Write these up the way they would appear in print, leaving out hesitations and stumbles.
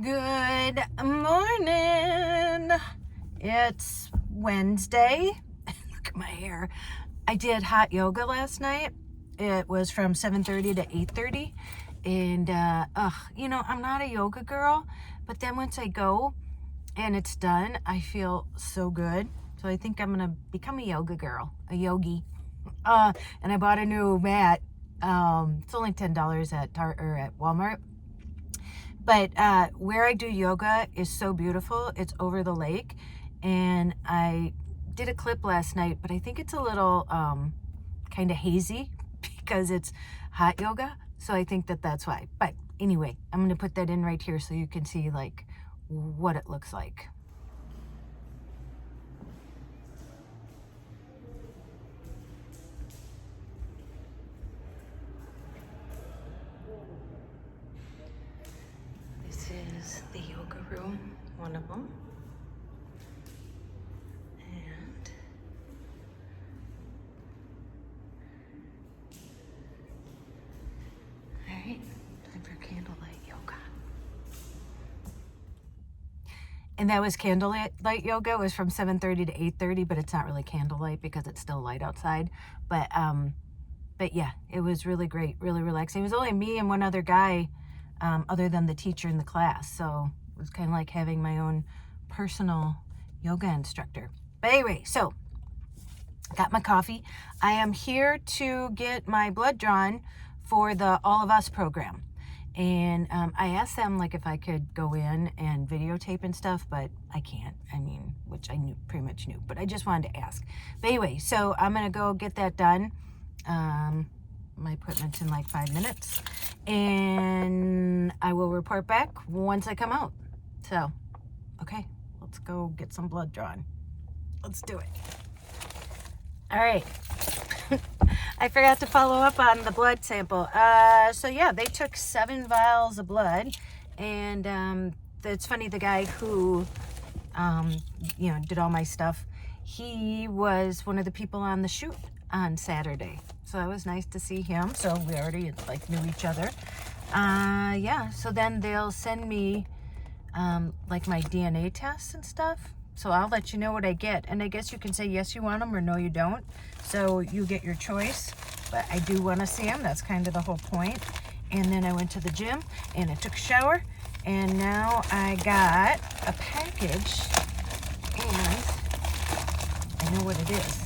Good morning. It's Wednesday. Look at my hair. I did hot yoga last night. It was from 7:30 to 8:30. And, I'm not a yoga girl, but then once I go and it's done, I feel so good. So I think I'm going to become a yoga girl, a yogi. And I bought a new mat. It's only $10 at Walmart. But where I do yoga is so beautiful. It's over the lake. And I did a clip last night, but I think it's a little kind of hazy because it's hot yoga. So I think that's why. But anyway, I'm going to put that in right here so you can see like what it looks like. This is the yoga room, one of them. And all right, time for candlelight yoga. And that was candlelight yoga. It was from 7:30 to 8:30, but it's not really candlelight because it's still light outside. But yeah, it was really great, really relaxing. It was only me and one other guy, other than the teacher in the class. So it was kind of like having my own personal yoga instructor. But anyway, so got my coffee. I am here to get my blood drawn for the All of Us program. And I asked them like if I could go in and videotape and stuff, but I can't. I mean, which I pretty much knew, but I just wanted to ask. But anyway, so I'm going to go get that done. My appointment's in like 5 minutes. And I will report back once I come out. So, okay, let's go get some blood drawn. Let's do it. All right. I forgot to follow up on the blood sample. So yeah, they took 7 vials of blood, and it's funny, the guy who, did all my stuff, he was one of the people on the shoot on Saturday. So it was nice to see him. So we already knew each other. Yeah. So then they'll send me my DNA tests and stuff. So I'll let you know what I get. And I guess you can say yes, you want them, or no, you don't. So you get your choice. But I do want to see them. That's kind of the whole point. And then I went to the gym and I took a shower. And now I got a package. And I know what it is.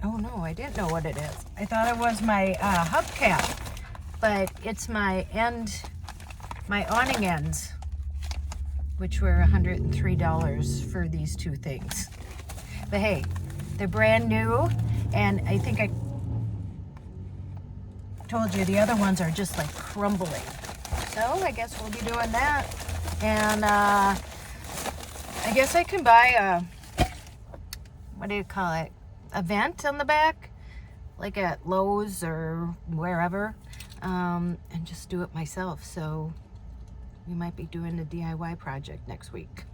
Oh no, I didn't know what it is. I thought it was my hubcap. But it's my awning ends, which were $103 for these 2 things. But hey, they're brand new, and I think I told you the other ones are just like crumbling. So I guess we'll be doing that. And I guess I can buy a vent on the back, like at Lowe's or wherever, and just do it myself. So we might be doing a DIY project next week.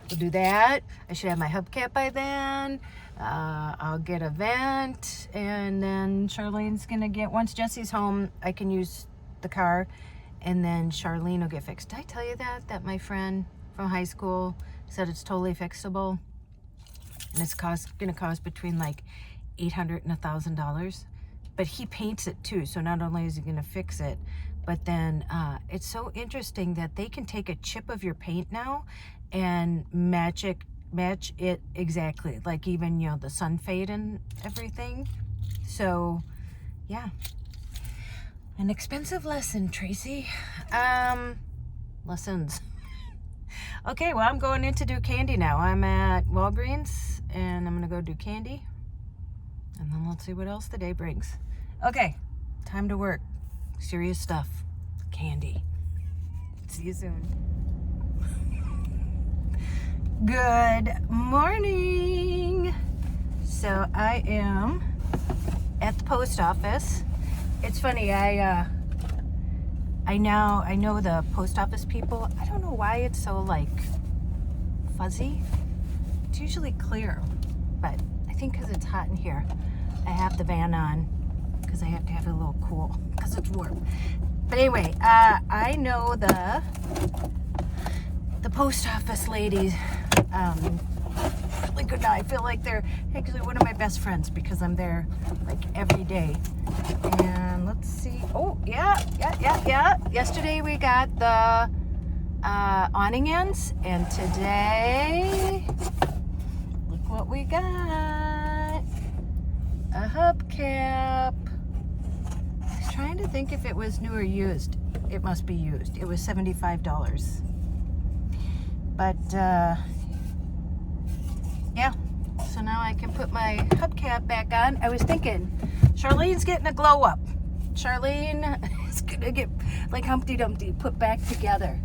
We'll do that. I should have my hubcap by then. I'll get a vent, and then Charlene's gonna get, once Jesse's home, I can use the car, and then Charlene will get fixed. Did I tell you that my friend from high school said it's totally fixable? And it's gonna cost between like $800 and $1,000. But he paints it too, so not only is he gonna fix it, but then it's so interesting that they can take a chip of your paint now and match it exactly, like even the sun fade and everything. So yeah, an expensive lesson, Tracy. Lessons. Okay, well, I'm going in to do candy now. I'm at Walgreens and I'm gonna go do candy, and then let's see what else the day brings. Okay, time to work. Serious stuff. Candy. See you soon. Good morning. So I am at the post office. It's funny, I know the post office people. I don't know why it's so fuzzy. It's usually clear, but I think because it's hot in here. I have the van on. because I have to have it a little cool because it's warm. But anyway, I know the post office ladies really good now. I feel like they're actually one of my best friends because I'm there like every day. And let's see. Oh, yeah. Yesterday we got the awning ends, and today, look what we got. A hubcap. I was trying to think if it was new or used. It must be used. It was $75. But yeah, so now I can put my hubcap back on. I was thinking, Charlene's getting a glow up. Charlene is gonna get like Humpty Dumpty put back together.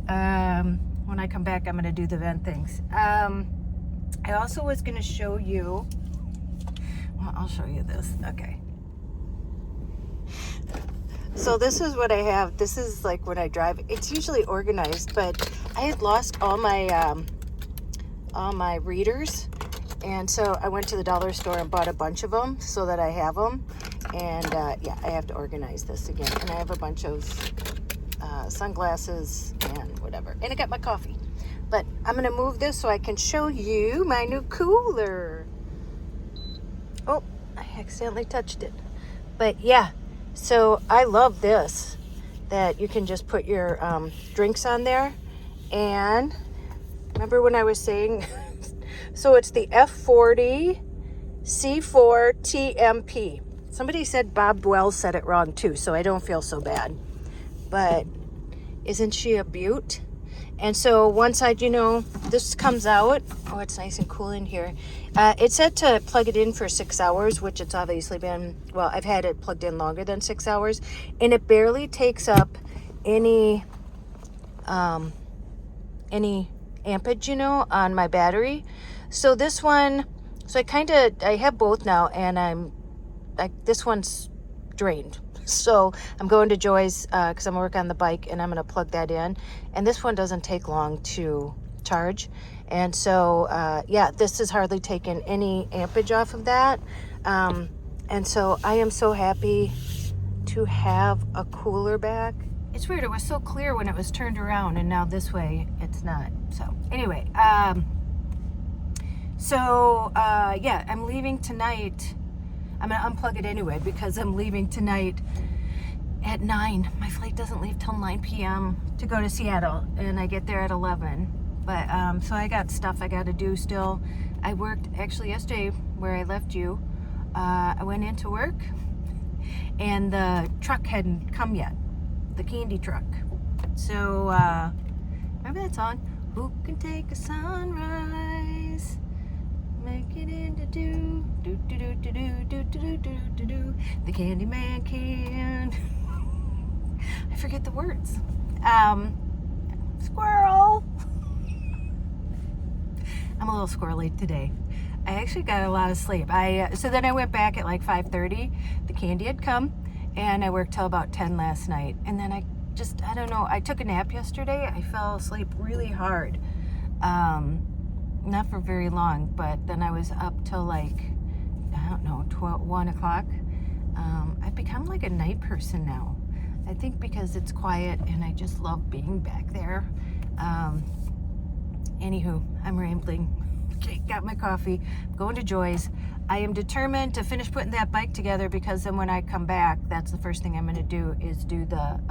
When I come back, I'm gonna do the vent things. I also was gonna show you, well, I'll show you this, okay. So this is what I have. This is like when I drive. It's usually organized, but I had lost all my readers, and so I went to the dollar store and bought a bunch of them so that I have them. And yeah, I have to organize this again. And I have a bunch of sunglasses and whatever. And I got my coffee. But I'm gonna move this so I can show you my new cooler. Oh, I accidentally touched it. But yeah. So I love this, that you can just put your drinks on there. And remember when I was saying, so it's the F40 C4 TMP. Somebody said Bob Wells said it wrong too, so I don't feel so bad. But isn't she a beaut? And so one side, you know, this comes out. Oh, it's nice and cool in here. It said to plug it in for 6 hours, which it's obviously been, well, I've had it plugged in longer than 6 hours. And it barely takes up any ampage, you know, on my battery. So this one, so I have both now, and this one's drained. So I'm going to Joy's because I'm working on the bike, and I'm going to plug that in. And this one doesn't take long to charge. And so, yeah, this has hardly taken any ampage off of that. And so I am so happy to have a cooler back. It's weird. It was so clear when it was turned around, and now this way it's not. So anyway, yeah, I'm leaving tonight. I'm going to unplug it anyway because I'm leaving tonight at 9. My flight doesn't leave till 9 p.m. to go to Seattle, and I get there at 11. But so I got stuff I got to do still. I worked actually yesterday where I left you. I went into work, and the truck hadn't come yet, the candy truck. So remember that song? Who can take a sunrise? Make it into do do do do do do do do do do. The Candyman can. I forget the words. Squirrel. I'm a little squirrely today. I actually got a lot of sleep. So then I went back at like 5:30. The candy had come, and I worked till about 10 last night. And then I don't know. I took a nap yesterday. I fell asleep really hard. Not for very long, but then I was up till like, I don't know, 1 o'clock. I've become like a night person now. I think because it's quiet and I just love being back there. Anywho, I'm rambling. Okay, got my coffee, going to Joy's. I am determined to finish putting that bike together because then when I come back, that's the first thing I'm gonna do is do the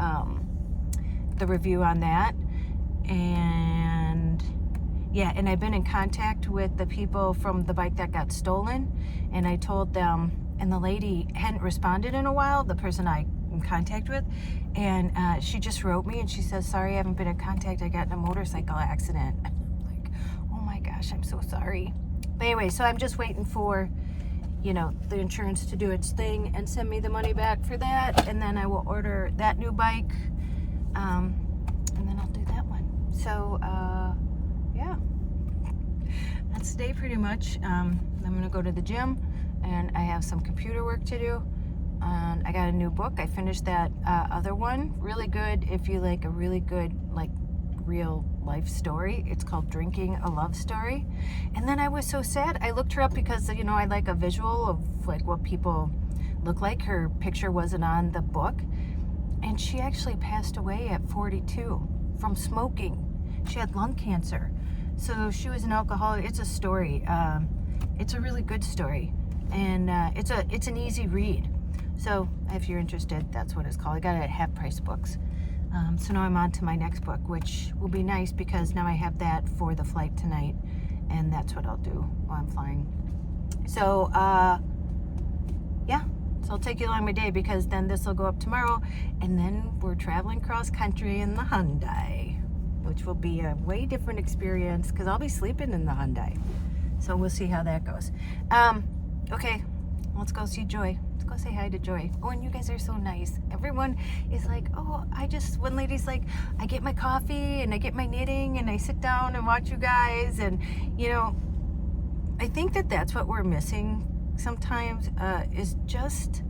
review on that. And yeah, and I've been in contact with the people from the bike that got stolen, and I told them, and the lady hadn't responded in a while, the person I in contact with, and she just wrote me and she says, sorry, I haven't been in contact, I got in a motorcycle accident. And I'm like, oh my gosh, I'm so sorry. But anyway, so I'm just waiting for, you know, the insurance to do its thing and send me the money back for that, and then I will order that new bike, and then I'll do that one. So yeah, that's today pretty much. I'm gonna go to the gym, and I have some computer work to do, and I got a new book. I finished that other one, really good if you like a really good like real life story. It's called Drinking a Love Story. And then I was so sad. I looked her up because, you know, I like a visual of like what people looked like. Her picture wasn't on the book. And she actually passed away at 42 from smoking. She had lung cancer. So she was an alcoholic. It's a story. It's a really good story. And it's an easy read. So if you're interested, that's what it's called. I got it at Half Price Books. So now I'm on to my next book, which will be nice because now I have that for the flight tonight. And that's what I'll do while I'm flying. So, yeah. So I'll take you along my day because then this will go up tomorrow. And then we're traveling cross country in the Hyundai, which will be a way different experience because I'll be sleeping in the Hyundai. So we'll see how that goes. Okay, let's go see Joy. Let's go say hi to Joy. Oh, and you guys are so nice. Everyone is like, oh, one lady's like, I get my coffee and I get my knitting and I sit down and watch you guys. And, you know, I think that that's what we're missing sometimes, is just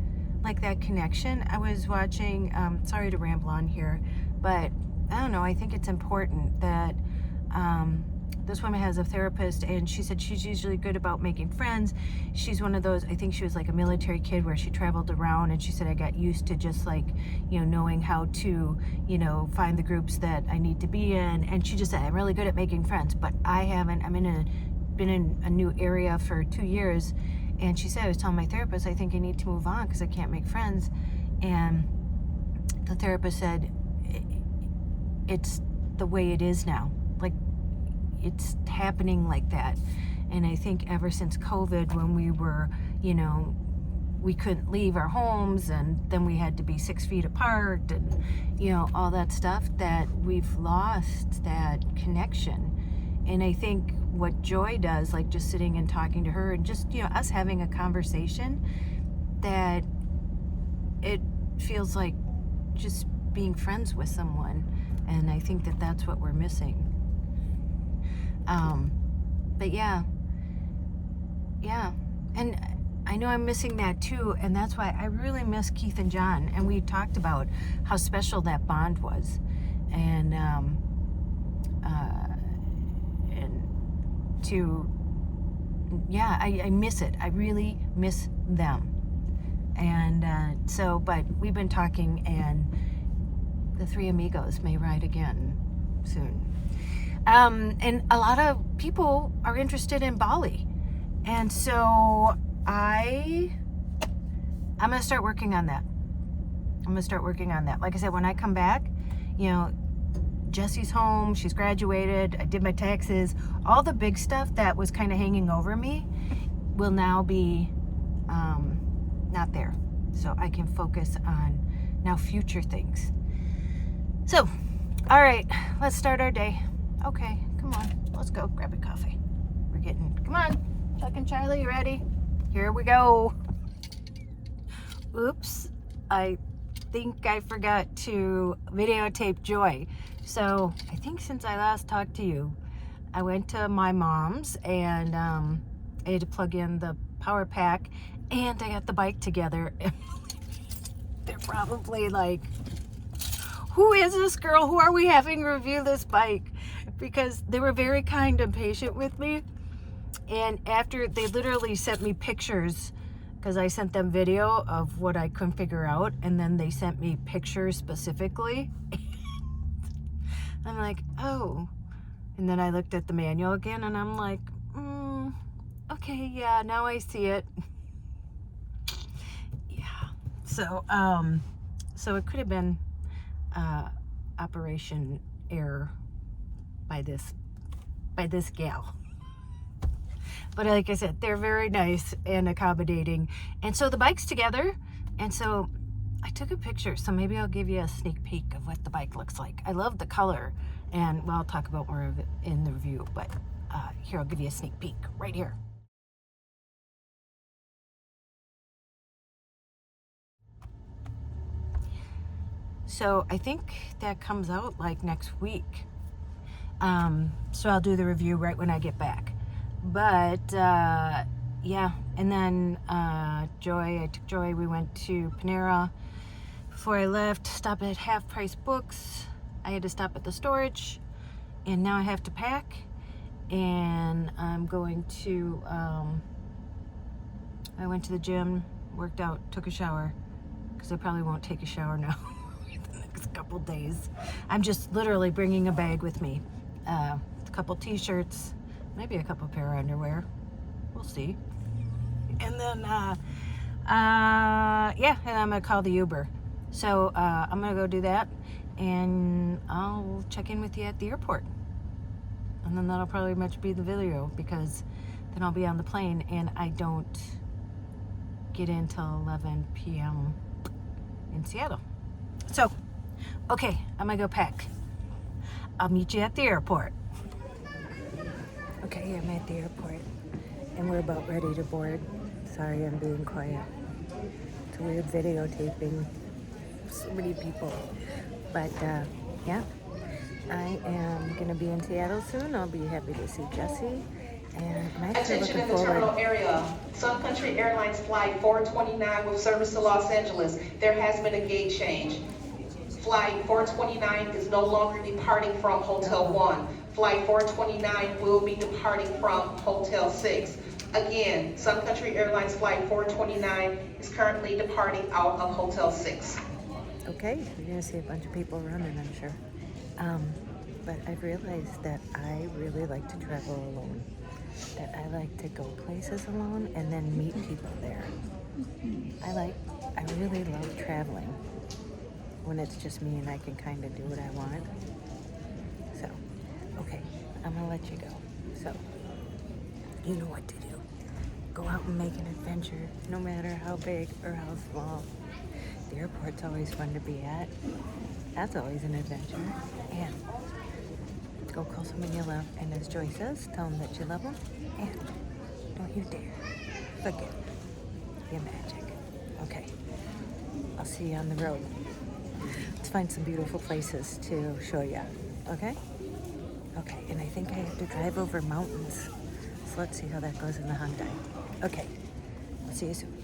like that connection. I was watching, sorry to ramble on here, but I don't know, I think it's important that this woman has a therapist, and she said she's usually good about making friends. She's one of those, I think she was like a military kid where she traveled around, and she said I got used to just like, you know, knowing how to, you know, find the groups that I need to be in. And she just said I'm really good at making friends, but I haven't. Been in a new area for 2 years, and she said, I was telling my therapist, I think I need to move on because I can't make friends. And the therapist said it's the way it is now. Like, it's happening like that. And I think ever since COVID, when we were, you know, we couldn't leave our homes, and then we had to be 6 feet apart, and, you know, all that stuff, that we've lost that connection. And I think what Joy does, like just sitting and talking to her and just, you know, us having a conversation, that it feels like just being friends with someone. And I think that that's what we're missing. But yeah. And I know I'm missing that too. And that's why I really miss Keith and John. And we talked about how special that bond was. And, I miss it. I really miss them. And but we've been talking, and the three amigos may ride again soon. And a lot of people are interested in Bali. And so I'm going to start working on that. Like I said, when I come back, you know, Jesse's home, she's graduated, I did my taxes, all the big stuff that was kind of hanging over me will now be not there. So I can focus on now future things. So, all right, let's start our day. Okay, come on, let's go grab a coffee. Come on, Chuck and Charlie, you ready? Here we go. Oops, I think I forgot to videotape Joy. So I think since I last talked to you, I went to my mom's, and I had to plug in the power pack, and I got the bike together. They're probably like, who is this girl? Who are we having review this bike? Because they were very kind and patient with me. And after, they literally sent me pictures, because I sent them video of what I couldn't figure out, and then they sent me pictures specifically. I'm like, oh. And then I looked at the manual again, and I'm like, okay, yeah, now I see it. Yeah. So it could have been operation error by this gal. But like I said, they're very nice and accommodating. And so the bike's together. And so I took a picture. So maybe I'll give you a sneak peek of what the bike looks like. I love the color. And well, I'll talk about more of it in the review. But here, I'll give you a sneak peek right here. So I think that comes out like next week. So I'll do the review right when I get back. But yeah, and then I took Joy, we went to Panera. Before I left, stopped at Half Price Books. I had to stop at the storage, and now I have to pack, and I'm going to I went to the gym worked out, took a shower, because I probably won't take a shower now the next couple days. I'm just literally bringing a bag with me. A couple t-shirts, maybe a couple pair of underwear. We'll see. And then, yeah, and I'm gonna call the Uber. So I'm gonna go do that, and I'll check in with you at the airport. And then that'll probably much be the video, because then I'll be on the plane, and I don't get in till 11 p.m. in Seattle. So, okay, I'm gonna go pack. I'll meet you at the airport. Okay, I'm at the airport, and we're about ready to board. Sorry, I'm being quiet. It's a weird videotaping so many people. But, yeah, I am going to be in Seattle soon. I'll be happy to see Jesse. And I'm actually Attention in the looking terminal forward. area. Sun Country Airlines Flight 429 with service to Los Angeles. There has been a gate change. Flight 429 is no longer departing from Hotel 1. Flight 429 will be departing from Hotel 6. Again, Sun Country Airlines Flight 429 is currently departing out of Hotel 6. Okay, you're going to see a bunch of people running, I'm sure. But I've realized that I really like to travel alone. That I like to go places alone and then meet people there. I really love traveling when it's just me and I can kind of do what I want. So, okay, I'm gonna let you go. So, you know what to do. Go out and make an adventure, no matter how big or how small. The airport's always fun to be at. That's always an adventure. And go call someone you love, and as Joy says, tell them that you love them, and don't you dare forget your magic. Okay, I'll see you on the road. Let's find some beautiful places to show you, okay? Okay, and I think I have to drive over mountains, so let's see how that goes in the Hyundai. Okay, I'll see you soon.